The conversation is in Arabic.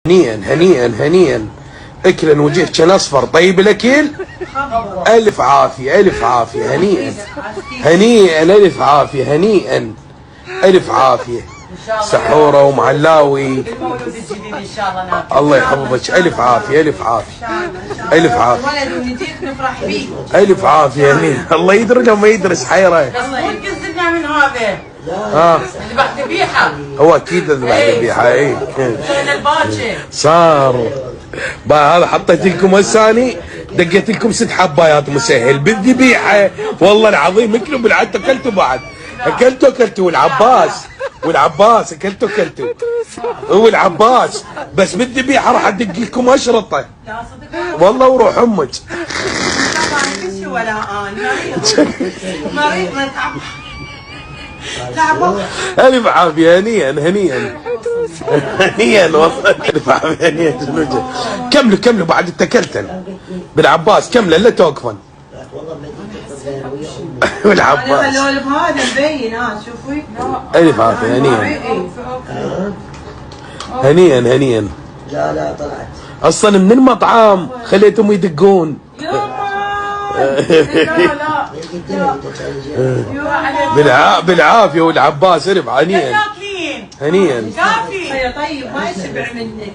هنيئا هنيئا هنيئا. اكلا وجهك كان اصفر. طيب الاكل الف عافيه الف عافيه. هنيئا هنيئا الف عافيه. هنيئا الف عافيه. سحوره ومعلاوي. المولود الجديد ان شاء الله ناكل. الله يحفظك. الف عافيه الف عافيه الف عافيه. ولد ونجيك نفرح بيه. الف عافيه. هنيئا. الله يدري لو ما يدرس حيره. بس مو تكذبنا من هذا. ها ذبح ذبيحه. هو اكيد ذبح ذبيحه. اي سهل الباكر. صار هذا حطيت لكم هساني دقيت لكم 6 حبايات مسهل بالذبيحه. والله العظيم اكلوا بالعد. اكلتوا بعد. اكلتوا والعباس اكلتوا والعباس. بس بالذبيحه راح ادق لكم اشرطه. لا صدق والله وروح امك. ولا انا مريض تعب. الف عافيه. هنيئا هنيئا هنيئا. والله الف عافيه هنيئا. كملوا بعد اتكلتن بالعباس. كملوا لا توقفن. والعباس خلوا بهذا مبين. شوفي الف عافيه. هنيئا هنيئا هنيئا. لا طلعت اصلا من المطعم خليتهم يدقون. بالعافيه. والعباس الف. هنيئا هنيئا. كافي. طيب ما يشبع منك.